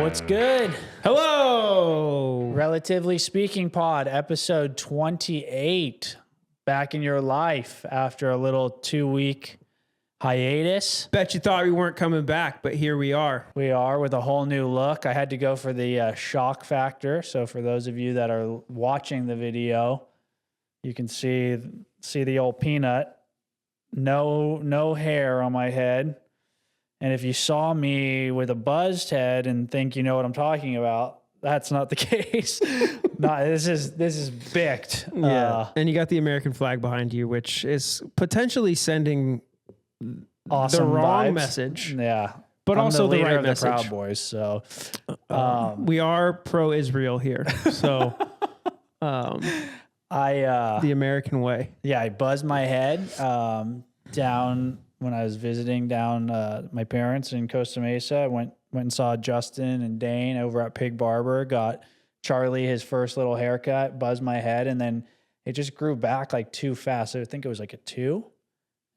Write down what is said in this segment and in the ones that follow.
What's good? Hello. Relatively Speaking Pod, episode 28. Back in your life after a little 2-week hiatus. Bet you thought we weren't coming back, but here we are. We are with a whole new look. I had to go for the shock factor. So for those of you that are watching the video, you can see the old peanut. No hair on my head. And if you saw me with a buzzed head and think you know what I'm talking about, that's not the case. No, this is bicked. Yeah. And you got the American flag behind you, which is potentially sending Awesome the wrong vibes. message. Yeah. But I'm also the leader right of the message. Proud Boys. So We are pro-Israel here. So the American way. I buzzed my head down when I was visiting down my parents in Costa Mesa. I went and saw Justin and Dane over at Pig Barber, got Charlie his first little haircut, buzzed my head, and then it just grew back like too fast. I think it was like a 2.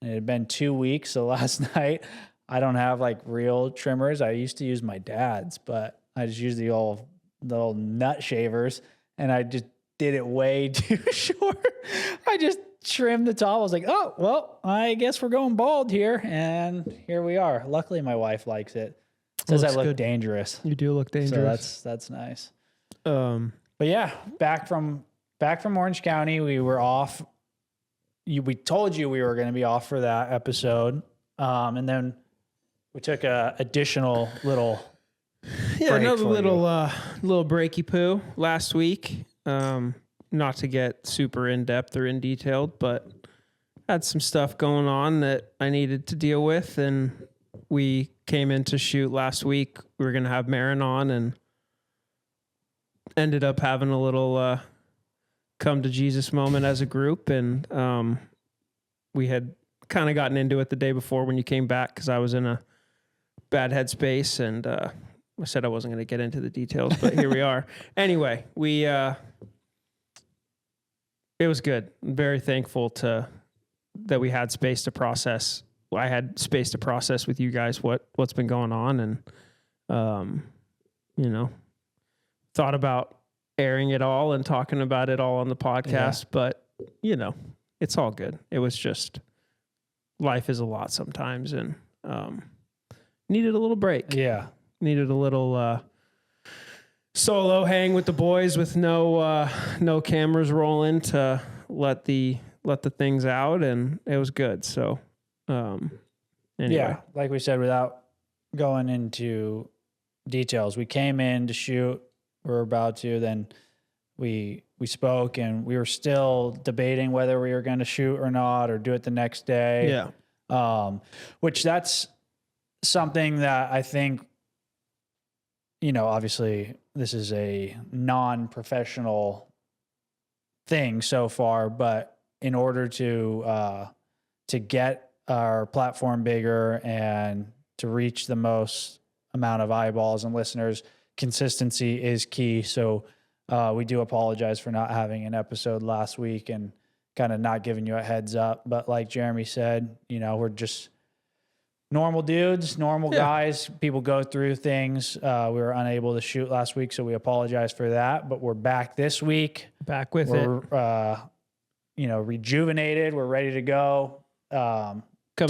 And it had been 2 weeks. So last night, I don't have like real trimmers. I used to use my dad's, but I just used the old nut shavers, and I just did it way too short. I just trimmed the top. I was like, oh, well, I guess we're going bald here. And here we are. Luckily, my wife likes it. Says I Looks look good. dangerous. You do look dangerous. So that's nice. So But yeah, back from Orange County, we were off. We told you we were going to be off for that episode. And then we took a additional little break another for little breaky poo last week. Not to get super in depth or in detailed, but had some stuff going on that I needed to deal with, and we came in to shoot last week. We were going to have Marin on, and ended up having a little come to Jesus moment as a group, and we had kind of gotten into it the day before when you came back because I was in a bad headspace, and I said I wasn't going to get into the details, but here we are. Anyway, it was good. I'm very thankful that we had space to process. I had space to process with you guys what's been going on, and thought about airing it all and talking about it all on the podcast, but it's all good. It was just, life is a lot sometimes, and needed a little break. Yeah. Needed a little solo hang with the boys with no cameras rolling to let the things out, and it was good. So anyway. Yeah, like we said, without going into details, we came in to shoot. We're about to, then we spoke, and we were still debating whether we were going to shoot or not, or do it the next day. Yeah. Which that's something that I think, obviously this is a non-professional thing so far, but in order to get our platform bigger and to reach the most amount of eyeballs and listeners, consistency is key. So we do apologize for not having an episode last week and kind of not giving you a heads up. But like Jeremy said, we're just normal dudes, normal guys. People go through things. We were unable to shoot last week, so we apologize for that. But we're back this week. Back with We're rejuvenated. We're ready to go. To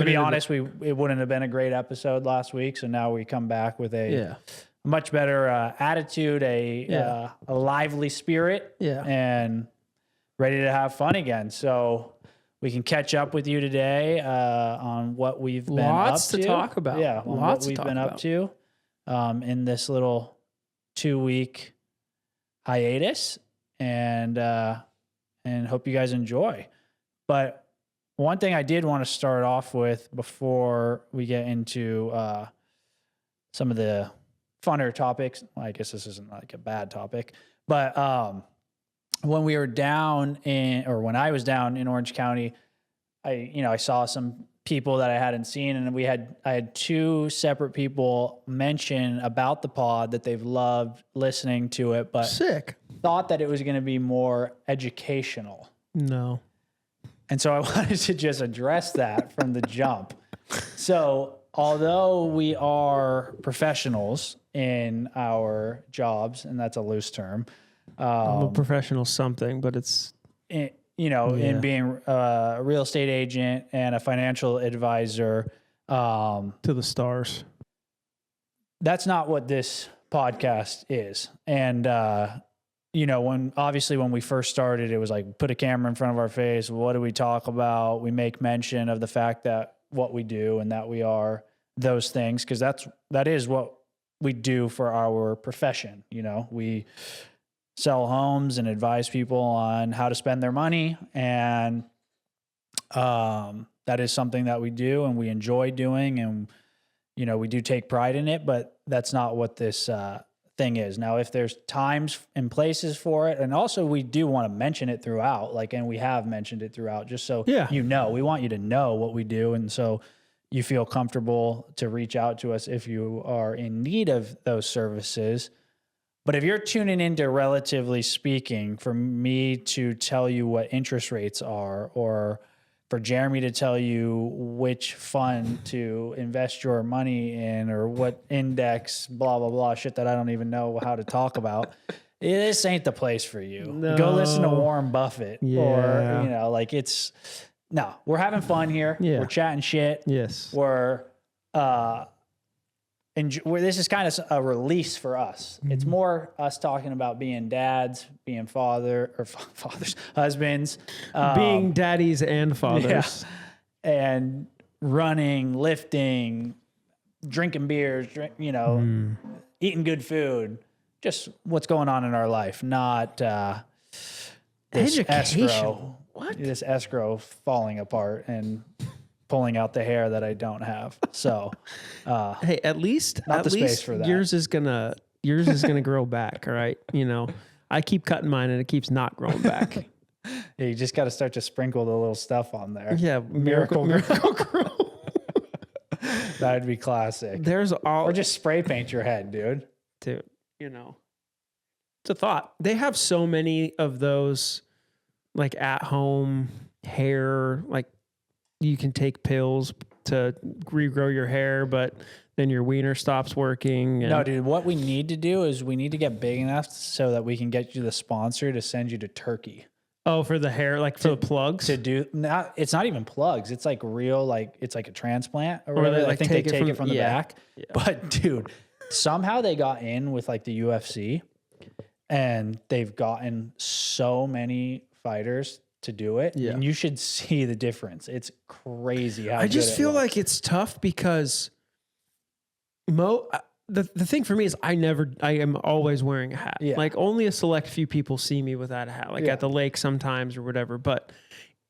be honest, it wouldn't have been a great episode last week. So now we come back with a much better attitude, a lively spirit, and ready to have fun again. So we can catch up with you today on what we've been up to. Lots to talk about. Yeah, on what we've been up to in this little 2-week hiatus, and hope you guys enjoy. But one thing I did want to start off with before we get into some of the funner topics. Well, I guess this isn't like a bad topic, but when I was down in Orange County, I saw some people that I hadn't seen, and I had 2 separate people mention about the pod that they've loved listening to it, but thought that it was going to be more educational. No. And so I wanted to just address that from the jump. So although we are professionals in our jobs, and that's a loose term. I'm a professional something, but it's in being a real estate agent and a financial advisor. To the stars. That's not what this podcast is. And, when we first started, it was like, put a camera in front of our face. What do we talk about? We make mention of the fact that what we do and that we are those things. Cause that is what we do for our profession. We sell homes and advise people on how to spend their money. And, that is something that we do and we enjoy doing. And, we do take pride in it, but that's not what this, thing is. Now, if there's times and places for it, and also we do want to mention it throughout, and we have mentioned it throughout, just so we want you to know what we do. And so you feel comfortable to reach out to us if you are in need of those services. But if you're tuning into Relatively Speaking, for me to tell you what interest rates are, or for Jeremy to tell you which fund to invest your money in, or what index, blah, blah, blah, shit that I don't even know how to talk about, this ain't the place for you. No. Go listen to Warren Buffett or, we're having fun here. Yeah. We're chatting shit. Yes. This is kind of a release for us. Mm-hmm. It's more us talking about being dads, being fathers, husbands, being daddies and fathers, and running, lifting, drinking beers, eating good food, just what's going on in our life, not this escrow. What? This escrow falling apart and pulling out the hair that I don't have. So, hey, at least space for that. yours is gonna grow back. All right. I keep cutting mine and it keeps not growing back. Yeah, you just got to start to sprinkle the little stuff on there. Yeah. Miracle Grow. That'd be classic. Or just spray paint your head, dude. Dude, it's a thought. They have so many of those at home hair, you can take pills to regrow your hair, but then your wiener stops working. No, dude, what we need to do is we need to get big enough so that we can get you the sponsor to send you to Turkey. Oh, for the hair, for the plugs? It's not even plugs. It's real, it's like a transplant or whatever. I think they take it from the back. Yeah. But dude, somehow they got in with the UFC, and they've gotten so many fighters to do it. Yeah. And you should see the difference. It's crazy how I just feel like it's tough because the thing for me is I am always wearing a hat. Yeah. Only a select few people see me without a hat, at the lake sometimes or whatever. But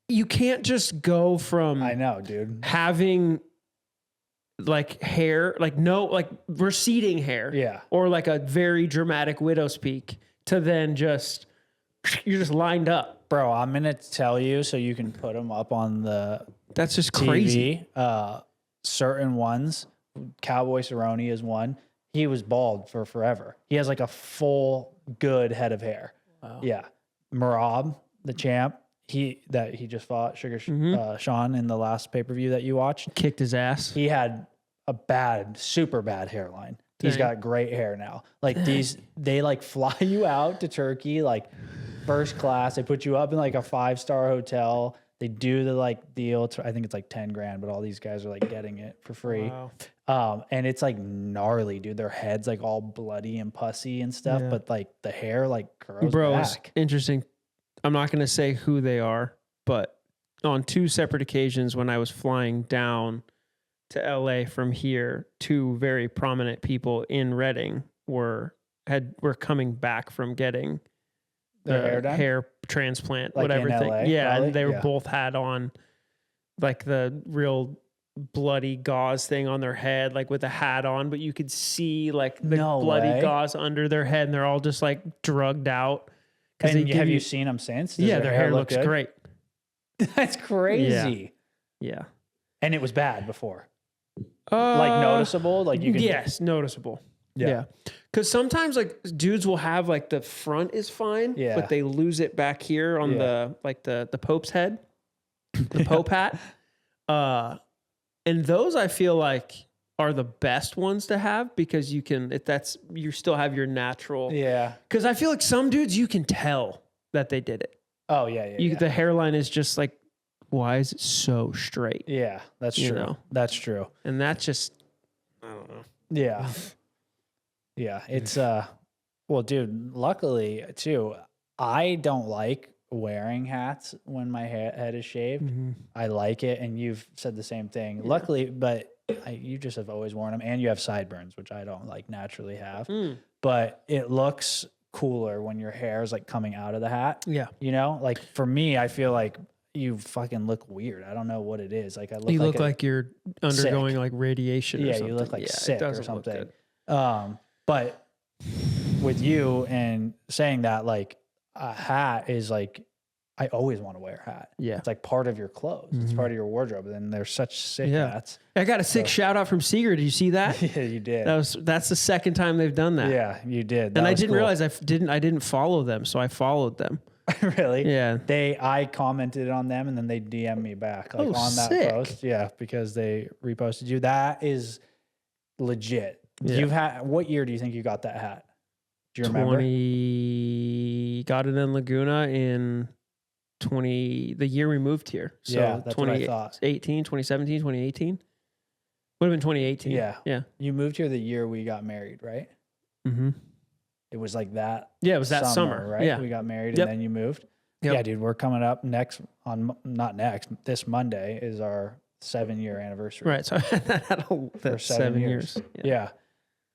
you can't just go from I know, dude. Having hair, receding hair. Yeah. Or a very dramatic widow's peak to then you're just lined up. Bro, I'm going to tell you so you can put them up on the That's just TV. crazy. Certain ones, Cowboy Cerrone is one. He was bald for forever. He has a full good head of hair. Wow. Yeah. Merab, the champ, he just fought Sean in the last pay-per-view that you watched. Kicked his ass. He had a super bad hairline. Dang. He's got great hair now. They fly you out to Turkey, first class. They put you up in a 5-star hotel. They do the deal. I think it's $10,000, but all these guys are getting it for free. Wow. And it's gnarly, dude. Their heads all bloody and pussy and stuff, but the hair grows back. Interesting. I'm not going to say who they are, but on 2 separate occasions when I was flying down to LA from here, 2 very prominent people in Redding were coming back from getting the hair transplant, whatever thing. LA, yeah, probably? And they were both had on the real bloody gauze thing on their head, with a hat on, but you could see the bloody gauze under their head, and they're all just drugged out. And have you seen them since? Does their hair looks good? Great. That's crazy. Yeah. And it was bad before. Noticeable? You can. Yes, noticeable. Yeah. Because sometimes dudes will have the front is fine, but they lose it back here on the Pope's head, the Pope hat. And those I feel are the best ones to have because you still have your natural. Yeah. Because I feel like some dudes you can tell that they did it. Oh yeah. Yeah. The hairline is just like, why is it so straight? Yeah. That's You true. know? That's true. And that's just, I don't know. Yeah. Yeah. It's well, dude, luckily too, I don't like wearing hats when my head is shaved. I like it, and you've said the same thing. Yeah. Luckily, but you just have always worn them, and you have sideburns, which I don't like naturally have. But it looks cooler when your hair is like coming out of the hat. Yeah. You know, like for me, I feel like you fucking look weird. I don't know what it is. Like I look You like look like you're undergoing sick. like radiation. Or Yeah, something. you look like it sick or doesn't look something. good. But with you and saying that, like a hat is like, I always want to wear a hat. Yeah. It's like part of your clothes. It's part of your wardrobe. And they're such sick hats. I got a sick shout out from Seeger. Did you see that? Yeah, you did. That's the second time they've done that. Yeah, you did. And I didn't realize I didn't follow them, so I followed them. Really? Yeah. I commented on them and then they DM'd me back like on that sick. post. Yeah, because they reposted you. That is legit. Yeah. You've had, what year do you think you got that hat? Do you remember? Got it in Laguna in the year we moved here. So Yeah, that's what I thought. 2017, 2018. Would have been 2018. Yeah. Yeah. You moved here the year we got married, right? Mm-hmm. It was like that. Yeah, it was that summer, right? Yeah. We got married Yep. and then you moved. Yep. Yeah, dude, we're coming up this Monday is our 7-year anniversary. Right. So that's 7 years. Yeah.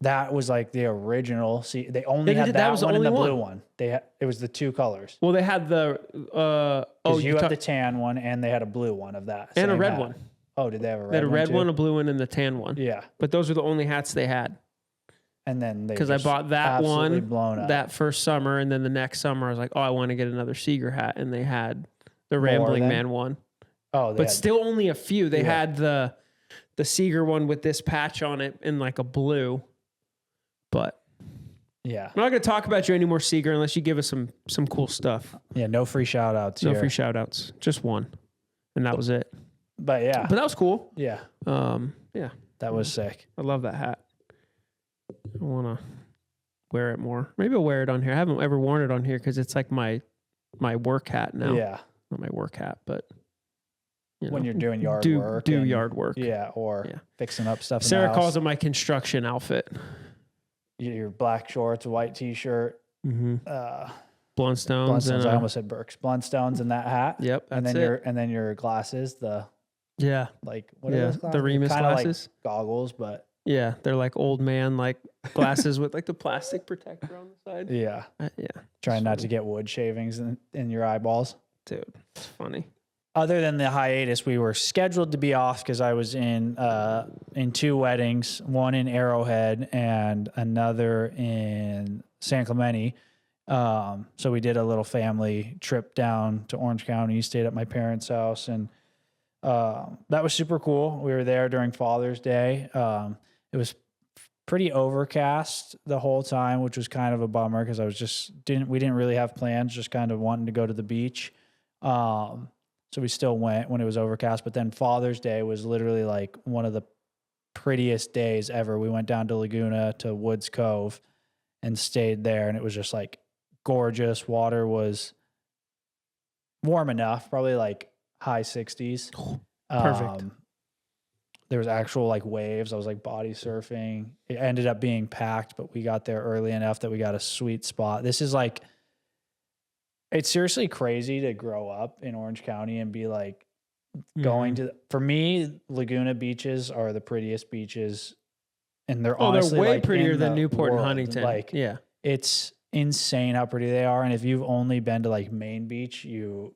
That was like the original. See, they only They had did- that, that was the one and the only blue one. one. It was the two colors. Well, they had the You had the tan one and they had a blue one of that. and a same red hat. one. Oh, did they have a red one? They had a red too? one, a blue one, and the tan one. Yeah. But those were the only hats they had. And then they Because I just bought that absolutely one blown up. that first summer, and then the next summer I was like, oh, I want to get another Seeger hat, and they had the Rambling than- Man one, Oh, they but had- still only a few. They Yeah. had the Seeger one with this patch on it in like a blue. But yeah. I'm not going to talk about you anymore, Seeger, unless you give us some cool stuff. Yeah, no free shout outs No here. free shout outs, just one, and that was it. But yeah. But that was cool. Yeah. Yeah, That was sick. I love that hat. I want to wear it more. Maybe I'll wear it on here. I haven't ever worn it on here because it's like my work hat now. Yeah. Not my work hat, but When you're doing yard do work. do and- yard work. Yeah. Or Yeah. fixing up stuff. in Sarah the calls house. it my construction outfit. Your black shorts, a white t-shirt, Mm-hmm. Blundstones. Blundstones and I almost said Burks. Blundstones and that hat. yep, And that's then it. and then your glasses, the Yeah, like what are yeah, those the glasses? Remus Kinda glasses. like goggles, but Yeah, they're like old man like glasses with like the plastic protector on the side. yeah. Yeah, Trying not to get wood shavings in your eyeballs. dude, it's funny. Other than the hiatus, we were scheduled to be off because I was in 2 weddings, one in Arrowhead and another in San Clemente. So we did a little family trip down to Orange County, stayed at my parents' house, and that was super cool. We were there during Father's Day. It was pretty overcast the whole time, which was kind of a bummer because we didn't really have plans, just kind of wanting to go to the beach. So we still went when it was overcast, but then Father's Day was literally like one of the prettiest days ever. We went down to Laguna to Woods Cove and stayed there, and it was just like gorgeous. Water was warm enough, probably like high 60s. Perfect. There was actual like waves. I was like body surfing. It ended up being packed, but we got there early enough that we got a sweet spot. This is like, it's seriously crazy to grow up in Orange County and be like going to, for me, Laguna beaches are the prettiest beaches. And they're honestly they're way like, prettier in than the Newport and world. Huntington. Like, yeah, it's insane how pretty they are. And if you've only been to like Main Beach, you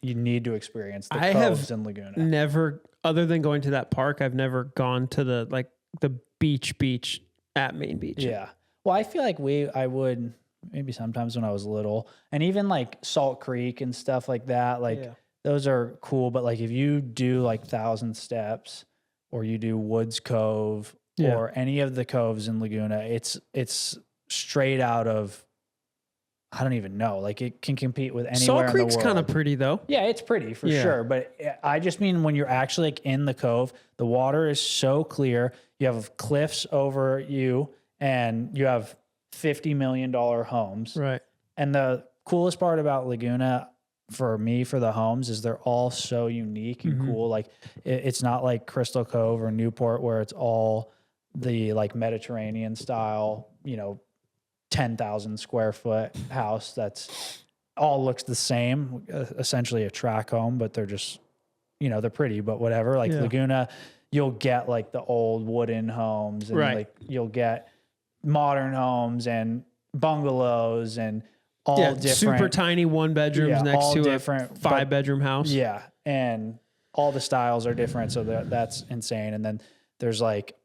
need to experience the I coves have in Laguna. never, other than going to that park, I've never gone to the beach at Main Beach. Yeah. Well, I feel like I would maybe sometimes when I was little, and even like Salt Creek and stuff like that, like Yeah. those are cool. But like if you do like Thousand Steps or you do Woods Cove Yeah. or any of the coves in Laguna, it's straight out of I don't even know. Like it can compete with anywhere Salt in Creek's the world. kind of pretty though. Yeah, it's pretty for Yeah. sure. But I just mean when you're actually like in the cove, the water is so clear. You have cliffs over you, and you have $50 million homes. Right. And the coolest part about Laguna for me, for the homes, is they're all so unique and cool. Like it's not like Crystal Cove or Newport where it's all the like Mediterranean style, 10,000 square foot house that's all looks the same, essentially a track home, but they're just, they're pretty, but whatever. Like Laguna, you'll get like the old wooden homes, and like you'll get modern homes and bungalows and all different, super tiny 1 bedrooms next to different, a 5-bedroom house. Yeah. And all the styles are different. So that's insane. And then there's like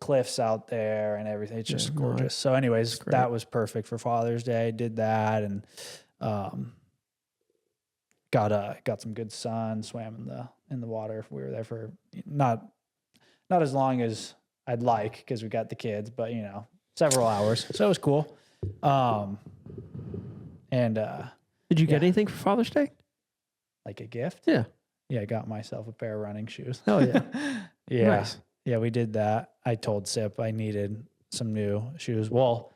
cliffs out there and everything. It's just gorgeous. So anyways, that was perfect for Father's Day. Did that, and got some good sun, swam in the water. We were there for not as long as I'd like because we got the kids, but several hours. So it was cool. And did you get anything for Father's Day? Like a gift? Yeah. Yeah, I got myself a pair of running shoes. Oh yeah. Yeah. Nice. Yeah, we did that. I told Sip I needed some new shoes. Well,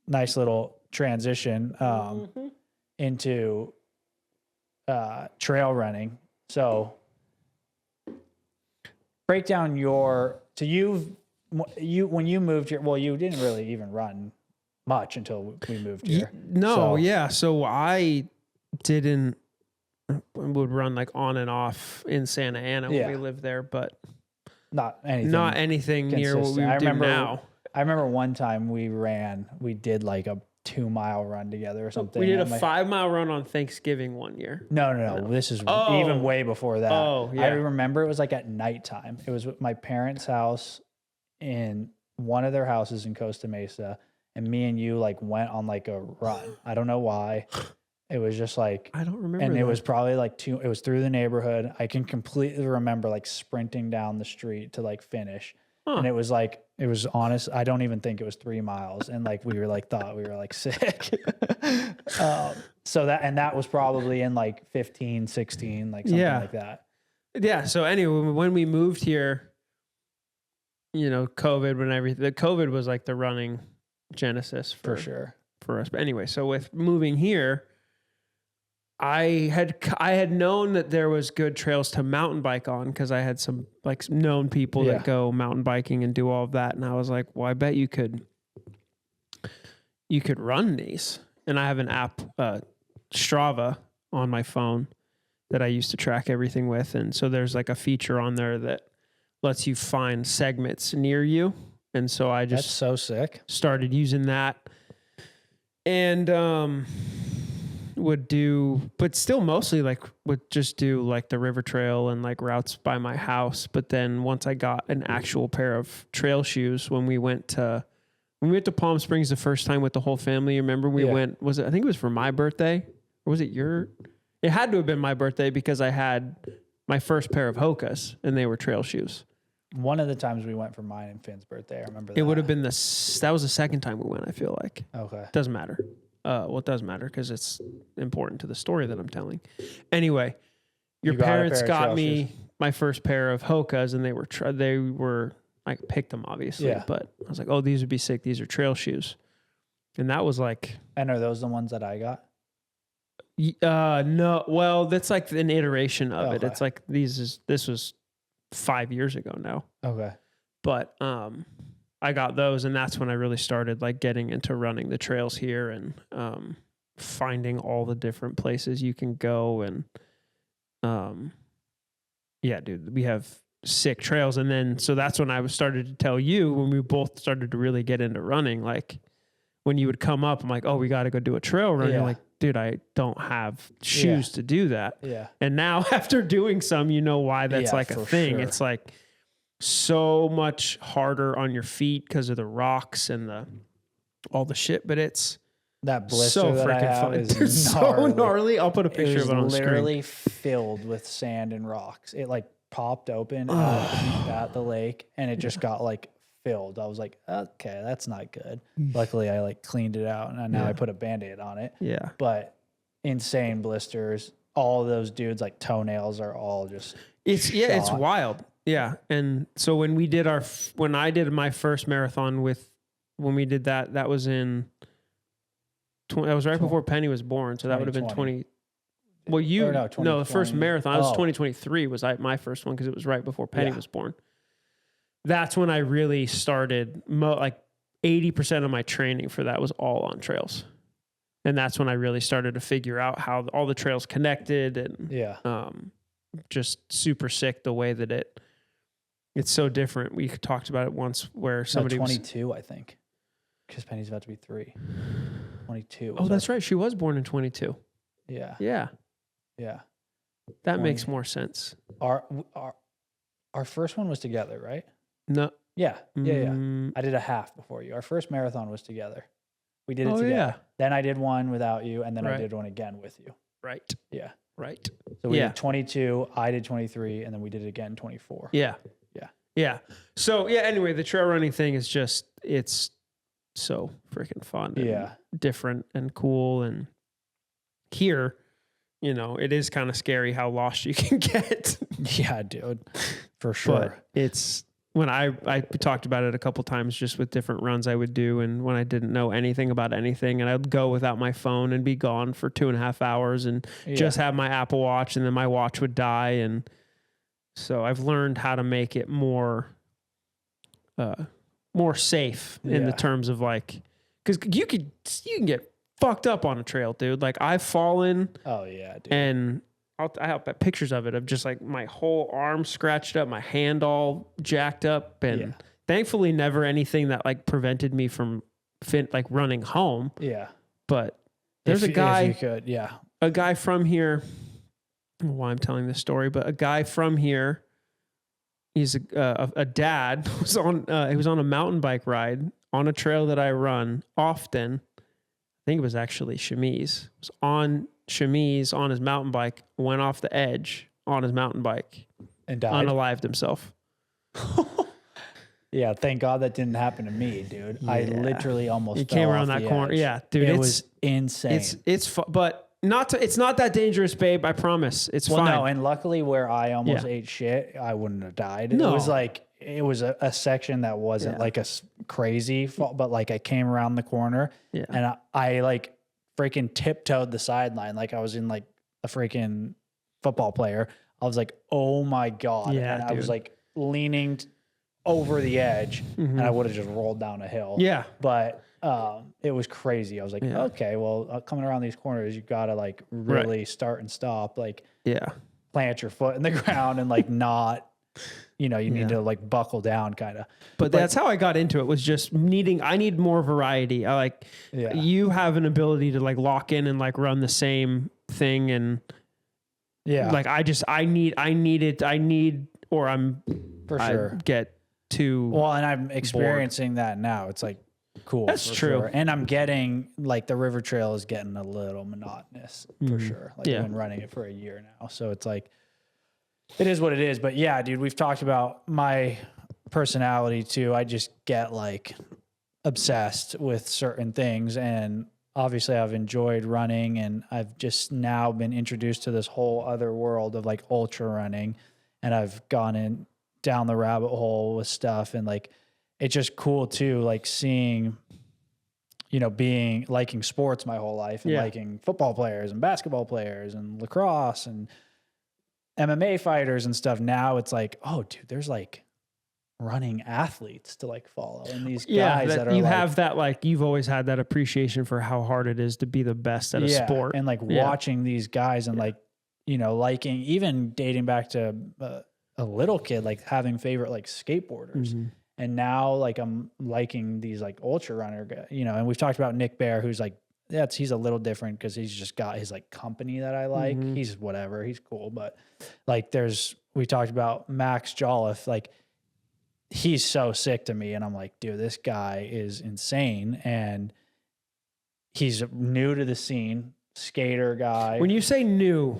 nice little transition into trail running. So break down when you moved here. Well, you didn't really even run much until we moved here. So I would run like on and off in Santa Ana when we lived there, but not anything near what we do now. I remember one time we did like a 2-mile run together or something. We did a 5-mile run on Thanksgiving one year. No. This is even way before that. Oh, yeah. I remember it was like at nighttime. It was at my parents' house in one of their houses in Costa Mesa, and me and you like went on like a run. I don't know why. It was just like, I don't remember. And that. it was probably like it was through the neighborhood. I can completely remember like sprinting down the street to like finish. And it was honest. I don't even think it was 3 miles. And like, we were like, thought we were like sick. So that was probably in like 15, 16, like something like that. Yeah. So anyway, when we moved here, COVID was like the running genesis for sure for us. But anyway, so with moving here, I had known that there was good trails to mountain bike on because I had some like known people that go mountain biking and do all of that. And I was like, well, I bet you could run these. And I have an app, Strava, on my phone that I used to track everything with. And so there's like a feature on there that lets you find segments near you. And so I just that's so sick. Started using that, and would do, but still mostly like would just do like the river trail and like routes by my house. But then once I got an actual pair of trail shoes, when we went to Palm Springs the first time with the whole family, remember we went, I think it was for my birthday, or was it it had to have been my birthday because I had my first pair of Hokas and they were trail shoes. One of the times we went for mine and Finn's birthday, I remember that. It would have been that was the second time we went, I feel like. Okay. Doesn't matter. Well, it does matter because it's important to the story that I'm telling. Anyway, your parents got me my first pair of Hokas, and they were I picked them obviously, but I was like, oh, these would be sick. These are trail shoes, and that was like. And are those the ones that I got? No. Well, that's like an iteration of it. It's like this was 5 years ago now. Okay. But I got those, and that's when I really started like getting into running the trails here and finding all the different places you can go. And yeah, dude, we have sick trails. And then so that's when I started to tell you, when we both started to really get into running, like when you would come up, I'm like, oh, we got to go do a trail run. You're like, dude, I don't have shoes to do that. Yeah. And now after doing some, you know why that's like a thing. Sure. It's like so much harder on your feet because of the rocks and all the shit, but it's that blister so that I have is gnarly. So gnarly. I'll put a picture of it on the screen. Literally filled with sand and rocks. It like popped open at the lake, and it just got like filled. I was like, okay, that's not good. Luckily, I like cleaned it out, and now I put a Band-Aid on it. Yeah. But insane blisters. All of those dudes, like toenails, are all just It's wild. Yeah. And so when I did my first marathon when we did that was in, that was right before Penny was born. So that would have been 20. Well, the first marathon, I was 2023 was my first one because it was right before Penny was born. That's when I really started, like 80% of my training for that was all on trails. And that's when I really started to figure out how all the trails connected and just super sick the way that it's so different. We talked about it once where somebody 22, I think, because Penny's about to be 3. 22. Oh, that's right. She was born in 22. Yeah. Yeah. Yeah. That makes more sense. Our first one was together, right? No. Yeah. I did a half before you. Our first marathon was together. We did it together. Yeah. Then I did one without you, and then I did one again with you. Right. Yeah. Right. So we did 22, I did 23, and then we did it again 24. Yeah. Yeah. Yeah. So anyway, the trail running thing is just, it's so freaking fun. And different and cool. And here, it is kind of scary how lost you can get. Yeah, dude. For sure. But it's, when I talked about it a couple times just with different runs I would do, and when I didn't know anything about anything, and I'd go without my phone and be gone for 2.5 hours and just have my Apple Watch, and then my watch would die. And so I've learned how to make it more safe in the terms of like, because you can get fucked up on a trail, dude. Like I've fallen. Oh yeah, dude. And I have pictures of it, of just like my whole arm scratched up, my hand all jacked up, and thankfully never anything that like prevented me from running home. Yeah. But there's a guy, if you could, a guy from here. I don't know why I'm telling this story, but a guy from here, he's a dad he was on a mountain bike ride on a trail that I run often. I think it was actually Chemise. It was on Chemise on his mountain bike, went off the edge on his mountain bike and died. Unalived himself. Yeah, thank God that didn't happen to me, dude. I literally almost came around that corner. Edge. Yeah, dude, it was insane. It's but it's not that dangerous, babe. I promise. It's fine. No, and luckily where I almost ate shit, I wouldn't have died. No. It was a section that wasn't like a crazy fall, but like I came around the corner and I like freaking tiptoed the sideline like I was in like a freaking football player. I was like, oh my God. And I was like leaning over the edge and I would have just rolled down a hill. Yeah. But it was crazy. I was like, okay, well, coming around these corners, you got to like really start and stop, like plant your foot in the ground and like not, you need to like buckle down kind of. But that's how I got into it, was just I need more variety. You have an ability to like lock in and like run the same thing. And like, I get to. Well, and I'm experiencing that now. It's like cool. That's true. Sure. And I'm getting like the river trail is getting a little monotonous for sure. Like I've been running it for a year now. So it's like, it is what it is. But yeah, dude, we've talked about my personality too. I just get like obsessed with certain things. And obviously I've enjoyed running, and I've just now been introduced to this whole other world of like ultra running. And I've gone down the rabbit hole with stuff. And like, it's just cool too, like seeing, liking sports my whole life and liking football players and basketball players and lacrosse and MMA fighters and stuff. Now it's like, oh dude, there's like running athletes to like follow, and these guys that are you have that, like you've always had that appreciation for how hard it is to be the best at a sport, and like watching these guys and like liking, even dating back to a little kid, like having favorite like skateboarders, and now like I'm liking these like ultra runner guys, and we've talked about Nick Bear, who's like he's a little different because he's just got his like company that I like. He's whatever, he's cool, but like we talked about Max Jolliffe, like he's so sick to me, and I'm like, dude, this guy is insane, and he's new to the scene, skater guy. When you say new,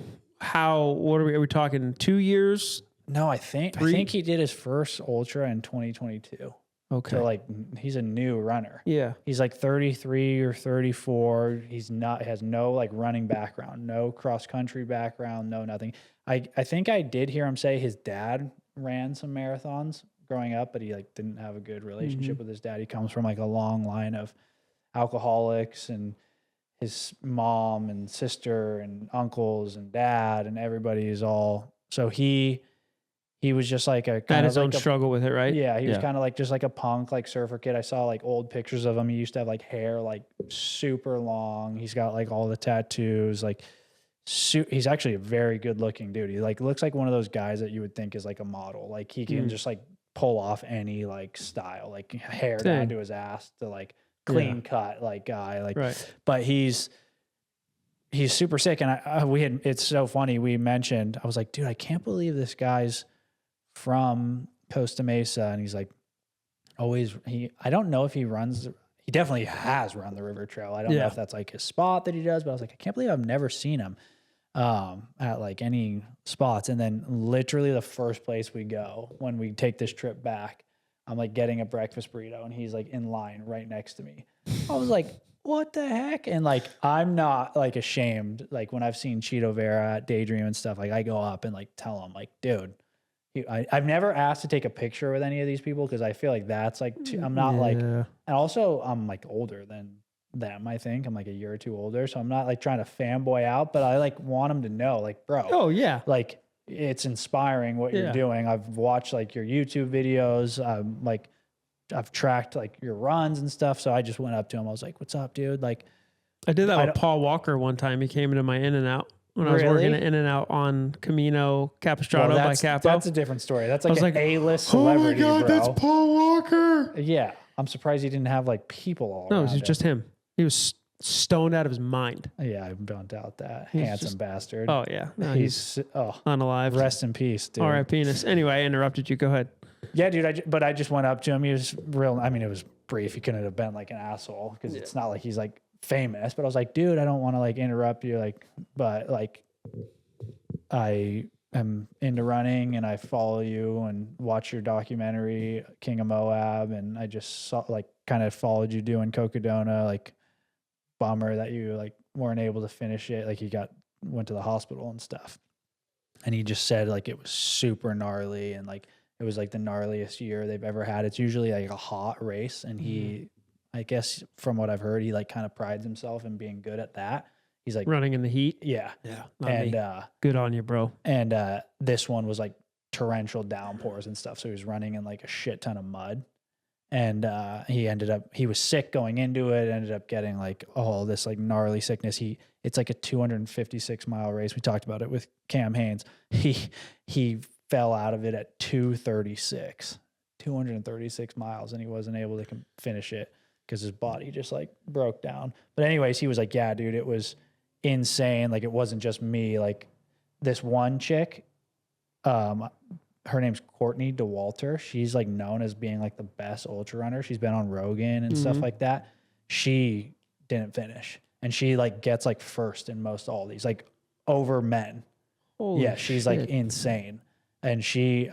what are we talking 2 years? No, I think he did his first ultra in 2022. Okay. So like he's a new runner. Yeah. He's like 33 or 34. Has no like running background, no cross country background, no nothing. I think I did hear him say his dad ran some marathons growing up, but he like didn't have a good relationship with his dad. He comes from like a long line of alcoholics, and his mom and sister and uncles and dad and everybody is all, so he was just like a Had kind his of own like a, struggle with it, right? yeah, he was kind of like just like a punk, like surfer kid. I saw like old pictures of him. He used to have like hair like super long. He's got like all the tattoos. Like, he's actually a very good looking dude. He like looks like one of those guys that you would think is like a model. Like he can just like pull off any like style, like hair down to his ass to like clean cut like guy. Like, Right. but he's super sick. And it's so funny. We mentioned, I was like, dude, I can't believe this guy's from Costa Mesa. And he's like, I don't know if he definitely has run the river trail. I don't know if that's like his spot that he does, but I was like, I can't believe I've never seen him at like any spots. And then literally the first place we go when we take this trip back, I'm like getting a breakfast burrito and he's like in line right next to me. I was like, what the heck? And like, I'm not like ashamed. Like when I've seen Cheeto Vera at Daydream and stuff, like I go up and like tell him like, dude, I've never asked to take a picture with any of these people because I feel like that's like, I'm not like, and also I'm like older than them. I think I'm like a year or two older. So I'm not like trying to fanboy out, but I like want them to know like, bro, Oh yeah. like it's inspiring what you're doing. I've watched like your YouTube videos. Like I've tracked like your runs and stuff. So I just went up to him. I was like, what's up, dude? Like I did that with Paul Walker one time. He came into my In-N-Out when I was working at In-N-Out on Camino Capistrano by Capo. That's a different story. That's like an A-list celebrity, oh my God, bro. that's Paul Walker. Yeah. I'm surprised he didn't have like people all around. No, it was just him. He was stoned out of his mind. Yeah, I don't doubt that. He's Handsome just- bastard. Oh yeah. No, he's unalive. rest in peace, dude. All right, penis. Anyway, I interrupted you. Go ahead. Yeah, dude. But I just went up to him. He was real. I mean, it was brief. He couldn't have been like an asshole because it's not like he's like famous. But I was like, dude, I don't want to like interrupt you. Like, but like, I am into running and I follow you and watch your documentary, King of Moab, and I just saw like kind of followed you doing Cocodona. Like, bummer that you like weren't able to finish it. Like, you went to the hospital and stuff. And he just said like it was super gnarly and like it was like the gnarliest year they've ever had. It's usually like a hot race, and he, I guess from what I've heard, he like kind of prides himself in being good at that. He's like running in the heat. Yeah. And good on you, bro. And this one was like torrential downpours and stuff. So he was running in like a shit ton of mud. And he was sick going into it, ended up getting like all this like gnarly sickness. It's like a 256-mile race. We talked about it with Cam Hanes. He fell out of it at 236 miles, and he wasn't able to finish it because his body just like broke down. But anyways, he was like, yeah, dude, it was insane. Like, it wasn't just me. Like, this one chick, her name's Courtney DeWalter. She's like known as being like the best ultra runner. She's been on Rogan and stuff like that. She didn't finish, and she like gets like first in most all these, like over men. Holy she's shit. like insane. And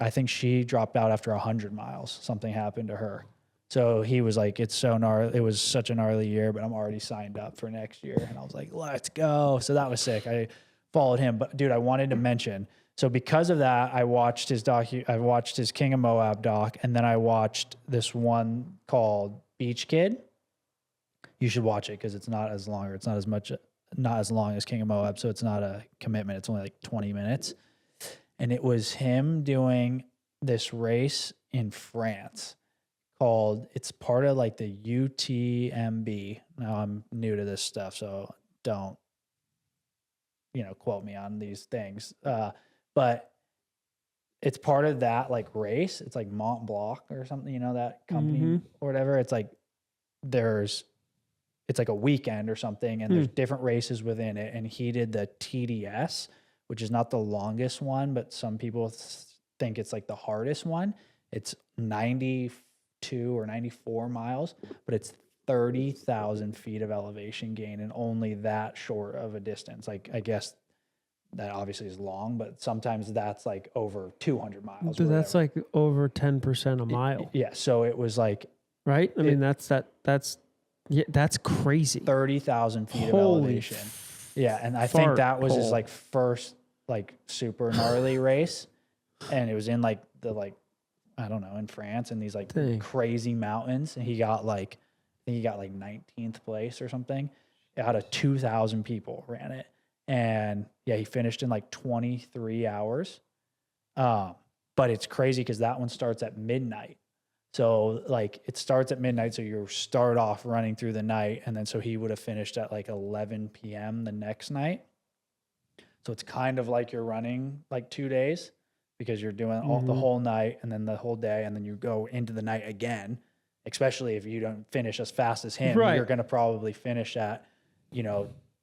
I think she dropped out after 100 miles. Something happened to her. So he was like, it's so gnarly. It was such a gnarly year, but I'm already signed up for next year. And I was like, let's go. So that was sick. I followed him. But dude, I wanted to mention, so because of that, I watched his King of Moab doc, and then I watched this one called Beach Kid. You should watch it because it's not as long, or it's not as long as King of Moab, so it's not a commitment. It's only like 20 minutes. And it was him doing this race in France it's part of like the UTMB. Now I'm new to this stuff, so don't, quote me on these things. But it's part of that like race. It's like Mont Blanc or something, that company or whatever. It's like it's like a weekend or something, and there's different races within it. And he did the TDS, which is not the longest one, but some people think it's like the hardest one. It's 92 or 94 miles, but it's 30,000 feet of elevation gain in only that short of a distance. Like, I guess that obviously is long, but sometimes that's like over 200 miles. Dude, that's like over 10% a mile, yeah. So it was like right? I mean, that's crazy. 30,000 feet of Holy elevation. Yeah, and I think that was his Cole. like first like super gnarly race, and it was in like the I don't know, in France, in these like Dang. crazy mountains, and he got like I think he got like 19th place or something. Out of 2,000 people ran it, and yeah, he finished in like 23 hours. But it's crazy because that one starts at midnight. So like it starts at midnight, so you start off running through the night, and then so he would have finished at like 11 p.m. the next night. So it's kind of like you're running like 2 days because you're doing all the whole night and then the whole day, and then you go into the night again. Especially if you don't finish as fast as him, Right. you're going to probably finish at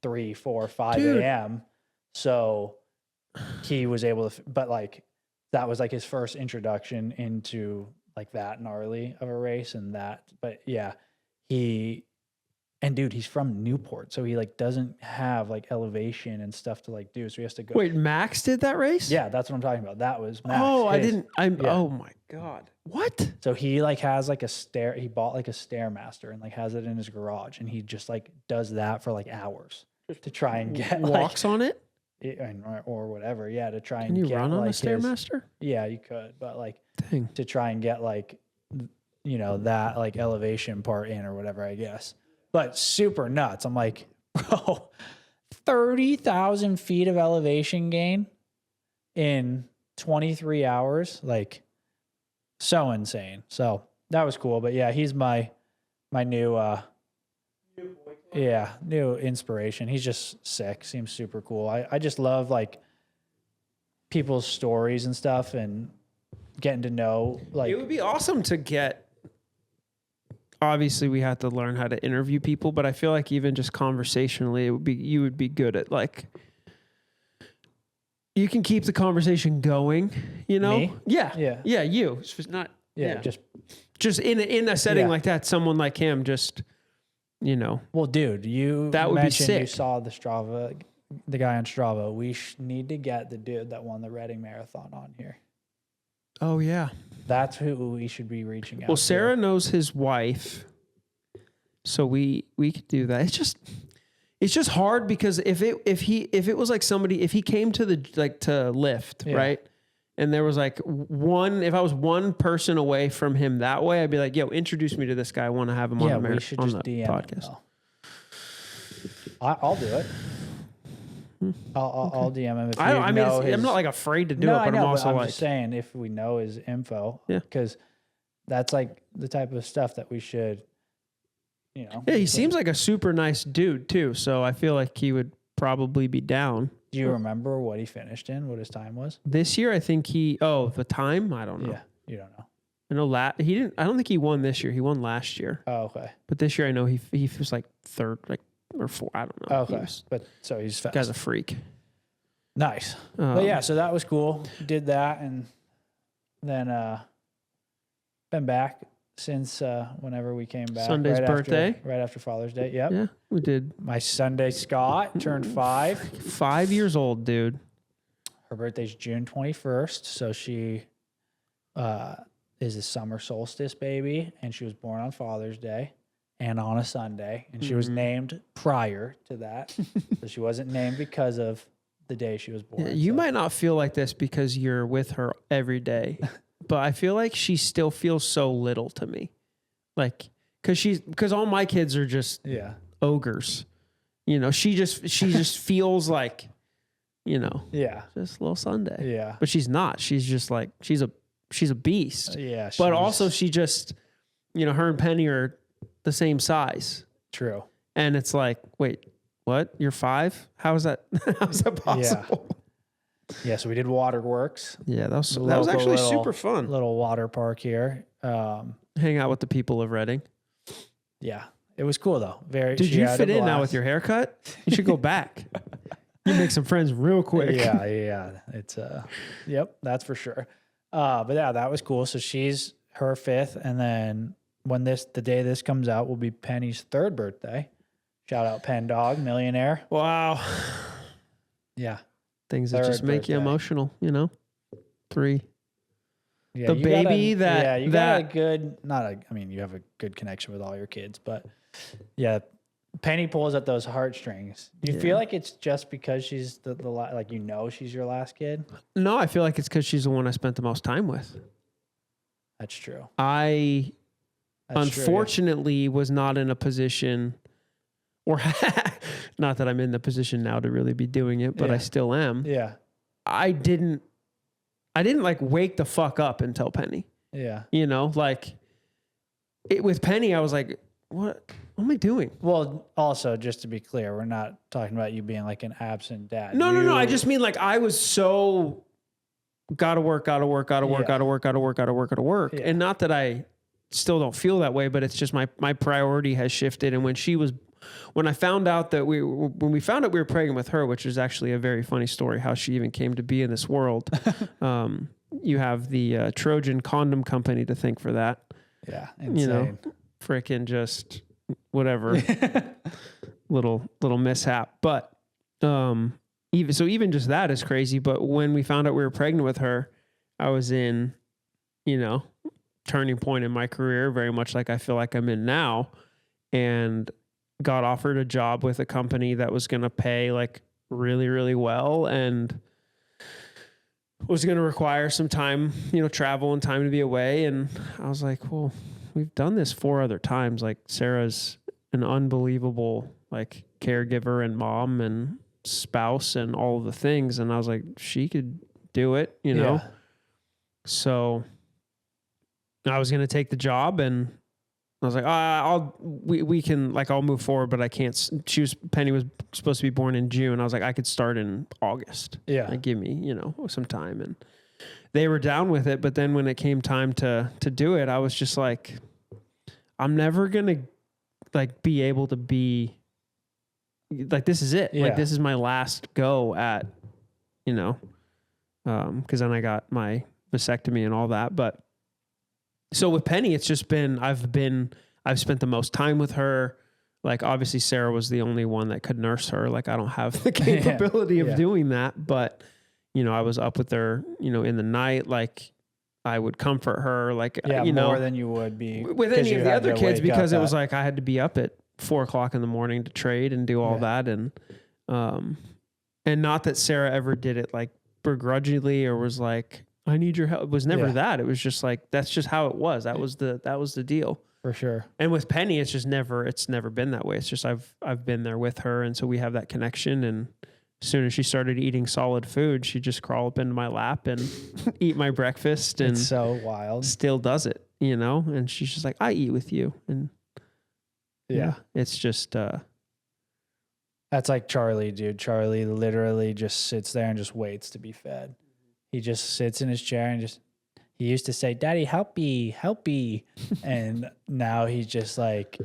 3, 4, 5 Dude. a.m. So he was able to, but like that was like his first introduction into like that gnarly of a race and that. But yeah, dude, he's from Newport, so he like doesn't have like elevation and stuff to like do. So he has to go. Wait, Max did that race? Yeah, that's what I'm talking about. That was Max. Oh, I his. didn't. Yeah. Oh my God. What? So he like has like he bought like a Stairmaster and like has it in his garage, and he just like does that for like hours to try and get Walks on it? or whatever. Yeah, to try Can and you get run on a like Stairmaster? yeah, you could, but like Dang. to try and get like that like elevation part in or whatever, I guess. But super nuts. I'm like, bro, 30,000 feet of elevation gain in 23 hours, like so insane. So that was cool. But yeah, he's my new new inspiration. He's just sick. Seems super cool. I just love like people's stories and stuff and getting to know like It would be awesome to get. Obviously, we have to learn how to interview people, but I feel like even just conversationally, you would be good at like. You can keep the conversation going, Me? Yeah, Yeah. yeah. You, it's just not. yeah, Yeah, just in a setting Yeah. like that, someone like him, just. Well, dude, That would be mentioned you sick. saw the guy on Strava. We need to get the dude that won the Reading Marathon on here. Oh yeah. That's who we should be reaching out Well, to. Sarah knows his wife, so we could do that. It's just hard because if it was like somebody, if he came to to lift, Yeah. right? And there was like if I was one person away from him that way, I'd be like, yo, introduce me to this guy. I want to have him Yeah, on we the, should on just the DM podcast. him. I'll do it. I'll DM him if you know his... I'm not like afraid to do no, it, I but know, I'm also I'm like, just saying if we know his info, Yeah. because that's like the type of stuff that we should, yeah, he seems like a super nice dude too. So I feel like he would probably be down. Do you remember what he finished in? What his time was? This year, I think the time, I don't know. Yeah, you don't know. I know he didn't. I don't think he won this year. He won last year. Oh, okay. But this year, I know he was like third, or fourth. I don't know. Okay, but so he's fast. Guy's a freak. Nice. But yeah, so that was cool. Did that, and then been back since whenever we came back. Sunday's birthday. Right after Father's Day. Yep. Yeah, we did. My Sunday Scott turned 5. 5 years old, dude. Her birthday's June 21st, so she is a summer solstice baby, and she was born on Father's Day and on a Sunday, and she was named prior to that, so she wasn't named because of the day she was born. Yeah, you so. might not feel like this because you're with her every day, but I feel like she still feels so little to me. Like, because all my kids are just Yeah. ogres. She just feels like, Yeah. just little Sunday. Yeah. But she's not. She's just like, she's a beast. Yeah. But she's- also she just, her and Penny are the same size. True. And it's like, wait, what? You're 5? How is that? How's that possible? Yeah. So we did Waterworks, Yeah, that was Local actually little- super fun. little water park here. Hang out with the people of Reading. Yeah. It was cool though. Very. Dude, she you had a fit in now blast. with your haircut. You should go back. You make some friends real quick. Yeah. It's yep, that's for sure. But yeah, that was cool. So she's her 5th, and then the day this comes out will be Penny's 3rd birthday. Shout out Penn Dog, millionaire. Wow. Yeah. things that just make you birthday. emotional, you know? 3. Yeah, The you baby you got a that good, I mean, you have a good connection with all your kids, but yeah, Penny pulls at those heartstrings. Do you feel like it's just because she's like, she's your last kid? No, I feel like it's because she's the one I spent the most time with. That's true. I That's unfortunately was not in a position, or not that I'm in the position now to really be doing it, but I still am. Yeah. I didn't like wake the fuck up until Penny. Yeah. You know, like with Penny, I was like, what am I doing? Well, also, just to be clear, we're not talking about you being like an absent dad. No. I just mean like I was so gotta work. And not that I still don't feel that way, but it's just my priority has shifted. And when I found out that we were pregnant with her, which is actually a very funny story, how she even came to be in this world. You have the Trojan condom company to thank for that. Yeah. Insane. You know, freaking just whatever little mishap. But even just that is crazy. But when we found out we were pregnant with her, I was in, turning point in my career, very much like I feel like I'm in now, and got offered a job with a company that was going to pay like really, really well and was going to require some time, travel and time to be away. And I was like, well, we've done this 4 other times. Like Sarah's an unbelievable like caregiver and mom and spouse and all of the things. And I was like, she could do it, Yeah. So I was going to take the job, and I was like, we can, like, I'll move forward, but I can't. Penny was supposed to be born in June. I was like, I could start in August. Yeah. Like, give me, some time. And they were down with it. But then when it came time to do it, I was just like, I'm never going to like be able to be like, this is it. Yeah. Like, this is my last go at, cause then I got my vasectomy and all that. But so with Penny, it's just been, I've spent the most time with her. Like, obviously Sarah was the only one that could nurse her. Like, I don't have the capability of doing that, but I was up with her, in the night. Like, I would comfort her, like, more than you would be with any of the other kids, because it was like, I had to be up at 4:00 in the morning to trade and do all that. And not that Sarah ever did it like begrudgingly or was like, I need your help. It was never that. It was just like, that's just how it was. That was the deal. For sure. And with Penny, it's never been that way. It's just, I've been there with her. And so we have that connection. And as soon as she started eating solid food, she'd just crawl up into my lap and eat my breakfast. And it's so wild. Still does it, and she's just like, I eat with you. And it's just, that's like Charlie, dude. Charlie literally just sits there and just waits to be fed. He just sits in his chair and he used to say, Daddy, helpy. And now he just like,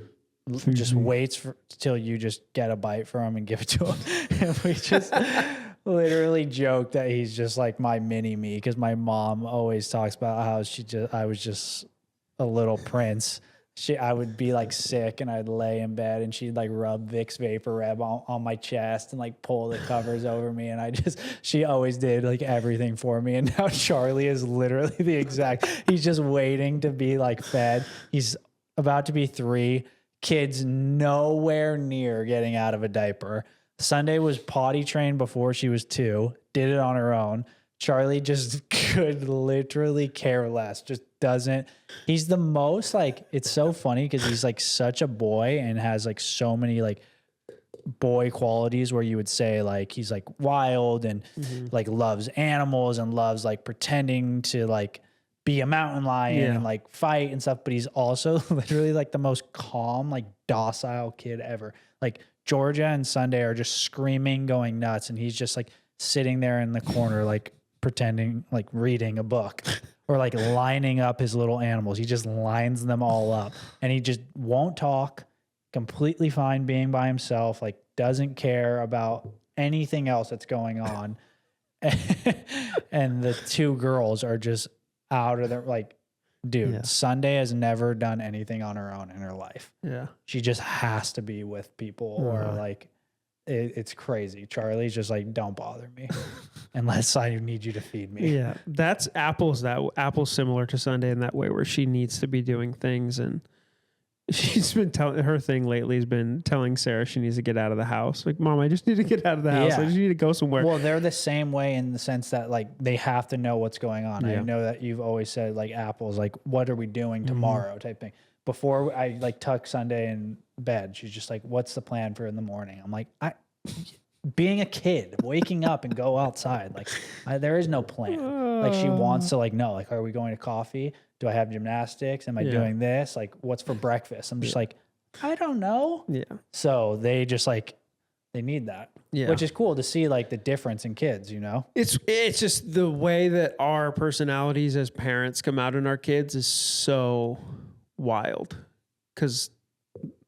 just waits till you just get a bite from him and give it to him. And we just literally joke that he's just like my mini me. Because my mom always talks about how I was just a little prince. I would be like sick and I'd lay in bed and she'd like rub Vicks Vapor Rub on my chest and like pull the covers over me. And she always did like everything for me. And now Charlie is literally the exact, he's just waiting to be like fed. He's about to be 3. Kids nowhere near getting out of a diaper. Sunday was potty trained before she was 2, did it on her own. Charlie just could literally care less, just doesn't. He's the most like, it's so funny because he's like such a boy and has like so many like boy qualities where you would say like he's like wild and like loves animals and loves like pretending to like be a mountain lion and like fight and stuff. But he's also literally like the most calm, like docile kid ever. Like Georgia and Sunday are just screaming, going nuts. And he's just like sitting there in the corner, like pretending, like reading a book or like lining up his little animals. He just lines them all up and he just won't talk, completely fine being by himself, like doesn't care about anything else that's going on. And the 2 girls are just out of their, like, dude, Sunday has never done anything on her own in her life. Yeah. She just has to be with people or like it's crazy. Charlie's just like, don't bother me unless I need you to feed me. Yeah, that's Apple's similar to Sunday in that way, where she needs to be doing things, and she's been telling her thing lately has been telling Sarah she needs to get out of the house. Like, Mom, I just need to get out of the house. Yeah. I just need to go somewhere. Well, they're the same way in the sense that like they have to know what's going on. I Yeah. know that you've always said like Apple's like, what are we doing Mm-hmm. tomorrow type thing. Before I like tuck Sunday in bed, she's just like, what's the plan for in the morning? I'm like, being a kid, waking up and go outside. Like there is no plan. Like she wants to like, know, like, are we going to coffee? Do I have gymnastics? Am I Yeah. doing this? Like what's for breakfast? I'm just like, I don't know. Yeah. So they just like, they need that, Yeah. which is cool to see like the difference in kids, you know? It's just the way that our personalities as parents come out in our kids is so wild, because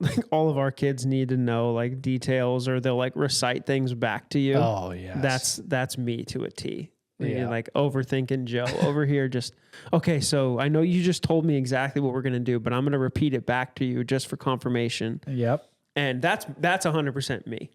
like all of our kids need to know like details, or they'll like recite things back to you. Oh yeah. That's me to a T. Yeah. Like overthinking Joe over here. Just, okay, so I know you just told me exactly what we're going to do, but I'm going to repeat it back to you just for confirmation. Yep. And that's 100% me.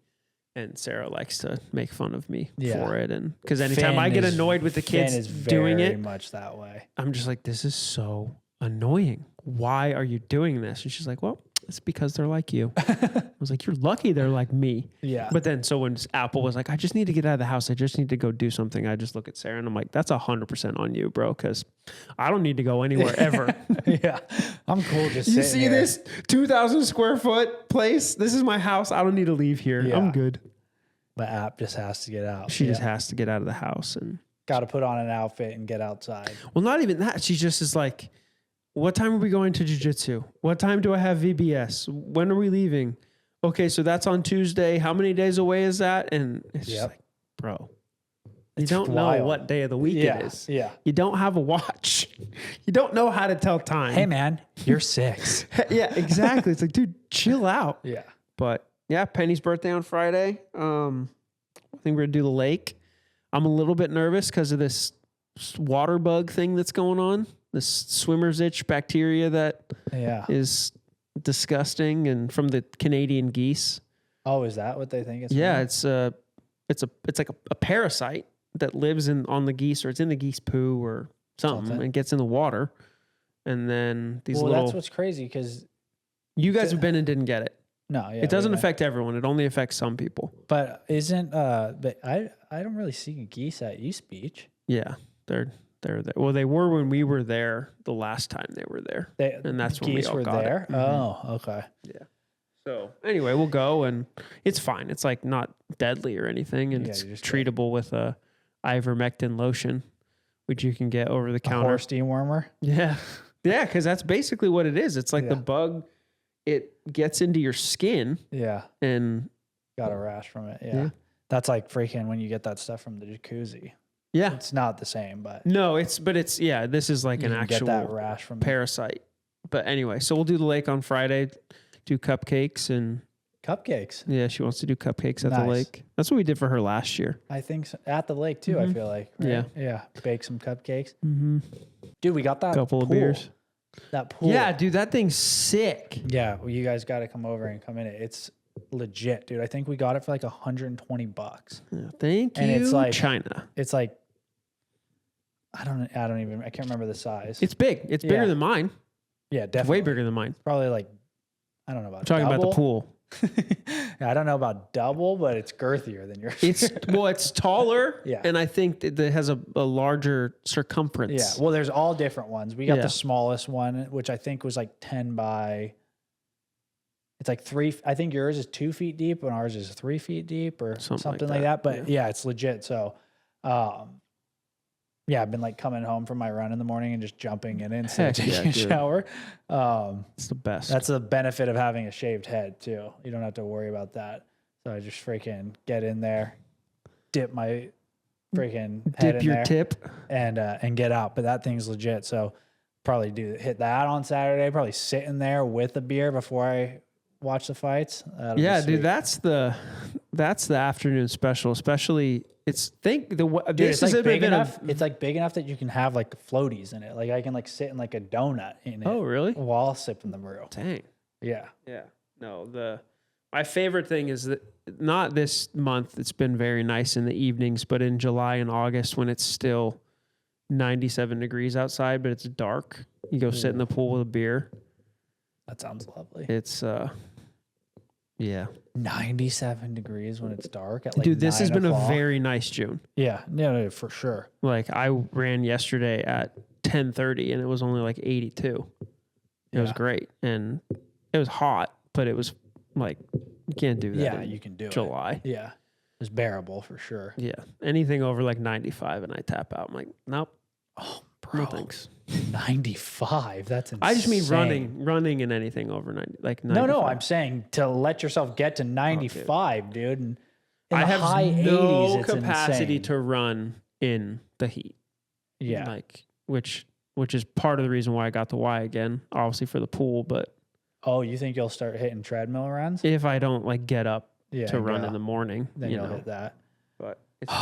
And Sarah likes to make fun of me for it. And because anytime Finn I get is- annoyed with the kids Finn is doing very it, much that way. I'm just like, this is so annoying. Why are you doing this? And she's like, well, it's because they're like you. I was like, you're lucky they're like me. Yeah. But then, so when Apple was like, I just need to get out of the house, I just need to go do something, I just look at Sarah and I'm like, that's 100% on you, bro, because I don't need to go anywhere ever. Yeah. I'm cool just You sitting see here. this 2,000 square foot place? This is my house. I don't need to leave here. Yeah. I'm good. The app just has to get out. She just has to get out of the house. And got to put on an outfit and get outside. well, not even that. She just is like, what time are we going to jiu-jitsu? What time do I have VBS? When are we leaving? Okay, so that's on Tuesday. How many days away is that? And it's just like, bro, you It's don't know wild. what day of the week Yeah. it is. Yeah. You don't have a watch. You don't know how to tell time. Hey man, you're 6. Yeah, exactly. It's like, dude, chill out. Yeah. But yeah, Penny's birthday on Friday. I think we're gonna do the lake. I'm a little bit nervous because of this water bug thing that's going on. This swimmer's itch bacteria that Yeah. is disgusting, and from the Canadian geese. Oh, is that what they think it's Yeah, from? it's like a parasite that lives on the geese, or it's in the geese poo or something. And gets in the water. And then these Well, little. that's what's crazy because You guys have been and didn't get it. no, yeah, It doesn't we know. affect everyone. It only affects some people. But isn't but I don't really see geese at East Beach. Yeah, they're there. Well, they were when we were there the last time they were there. And that's when we geese all were got it. there. Mhm. Oh, okay. So anyway, we'll go, and it's fine. It's like not deadly or anything, and Yeah, it's you just treatable with a ivermectin lotion, which you can get over the A counter. horse dewormer. Yeah, yeah, because that's basically what it is. It's like the Yeah. bug. It gets into your skin, Yeah, and got a rash from it. Yeah. Yeah. That's like freaking when you get that stuff from the jacuzzi. yeah, It's not the same, but no, it's yeah. This is like you an can actual get that rash from it. parasite. But anyway, so we'll do the lake on Friday, do cupcakes, and Cupcakes. yeah, she wants to do cupcakes at the Nice. lake. That's what we did for her last year. I think so. At the lake too. I feel like. Right? Yeah. Yeah. Bake some cupcakes. Mm-hmm. Dude, we got that Couple of pool. beers. That pool. Yeah, dude, that thing's sick. Yeah. Well, you guys got to come over and come in it. It's legit, dude. I think we got it for like $120. Yeah, thank And you, it's like- China. It's like I can't remember the size. It's big. It's bigger Yeah. than mine. yeah, It's definitely. way bigger than mine. Probably like I don't know about I'm talking about the pool. I don't know about double, but it's girthier than yours. It's taller. Yeah. And I think that it has a larger circumference. yeah. Well, there's all different ones. We got Yeah. the smallest one, which I think was like 10 by. It's like 3. I think yours is 2 feet deep, and ours is 3 feet deep, or something like that. But yeah, it's legit. So, yeah, I've been like coming home from my run in the morning and just jumping in instead of Heck yeah, taking a dude. shower. It's the best. That's the benefit of having a shaved head too. You don't have to worry about that. So I just freaking get in there, dip my freaking head Dip in your there, tip. and get out. But that thing's legit. So probably hit that on Saturday. Probably sit in there with a beer before I watch the fights. That'll be Yeah, sweet. dude, that's the afternoon special. Especially, it's Dude, this it's like has big been enough. It's like big enough that you can have like floaties in it. Like I can like sit in like a donut in it Oh, really? while sipping the brew. Dang. Yeah. Yeah. No, My favorite thing is that not this month, it's been very nice in the evenings, but in July and August when it's still 97 degrees outside, but it's dark, you go sit in the pool with a beer. That sounds lovely. It's, yeah. 97 degrees when it's dark at like Dude, this has been o'clock. a very nice June. Yeah, no, for sure. Like I ran yesterday at 10:30 and it was only like 82. It was great. And it was hot, but it was like, you can't do that. Yeah, you can do July. it. Yeah. It's bearable for sure. Yeah. Anything over like 95 and I tap out. I'm like, nope. Oh, bro. No thanks. 95. That's insane. I just mean running and anything over 90, like 95. No, I'm saying to let yourself get to 95, dude. And in I the have high no 80s, it's capacity insane. to run in the heat. Yeah. Like, which is part of the reason why I got the Y again, obviously for the pool, but Oh, you think you'll start hitting treadmill runs? if I don't like get up to run yeah. in the morning, Then you you'll know, hit that. but it's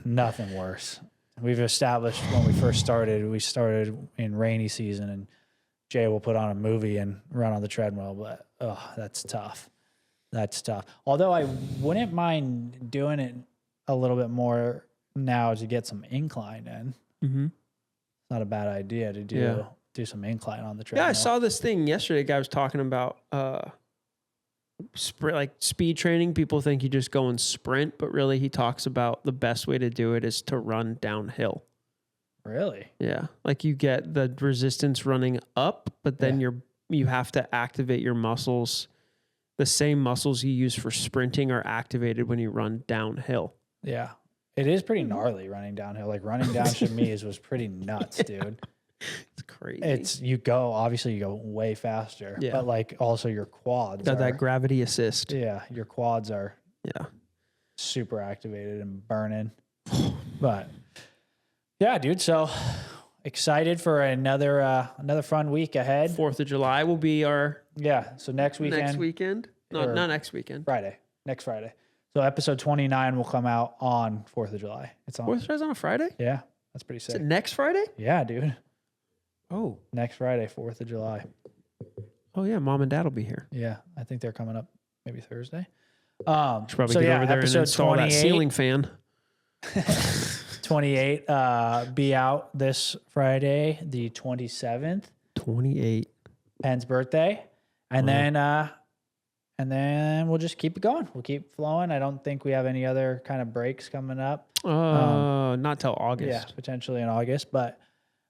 Nothing worse. We've established when we first started, we started in rainy season and Jay will put on a movie and run on the treadmill, but that's tough. That's tough. Although I wouldn't mind doing it a little bit more now to get some incline in. Mhm. It's not a bad idea to do some incline on the treadmill. Yeah, I saw this thing yesterday. A guy was talking about like speed training. People think you just go and sprint, but really he talks about the best way to do it is to run downhill. Really? Yeah, like you get the resistance running up, but then you have to activate your muscles. The same muscles you use for sprinting are activated when you run downhill. Yeah. It is pretty gnarly running downhill. Like running down Chemise was pretty nuts, dude. It's crazy. You go way faster. Yeah. But like also your quads Got are, that gravity assist. yeah, your quads are super activated and burning. But yeah, dude. So excited for another fun week ahead. 4th of July will be our Yeah. So next weekend. next weekend. Not next weekend. Friday. Next Friday. So episode 29 will come out on 4th of July. It's on. 4th of July's on a Friday? Yeah. That's pretty Is sick. it next Friday? Yeah, dude. Oh. Next Friday, 4th of July. Oh yeah, Mom and Dad will be here. Yeah. I think they're coming up maybe Thursday. Should probably get over there and install that ceiling fan. 28 be out this Friday, the 27th, 28. Penn's birthday. And then we'll just keep it going. We'll keep flowing. I don't think we have any other kind of breaks coming up. Not till August. Yeah, potentially in August. But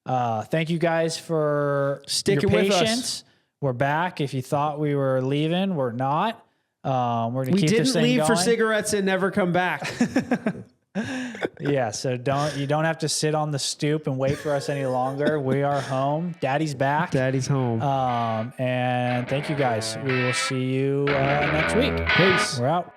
thank you guys for Sticking your with us. patience. We're back. If you thought we were leaving, we're not. We're gonna We keep this didn't thing leave for going. cigarettes and never come back. Yeah, so you don't have to sit on the stoop and wait for us any longer. We are home. Daddy's back. Daddy's home. And thank you guys. We will see you next week. Peace. We're out.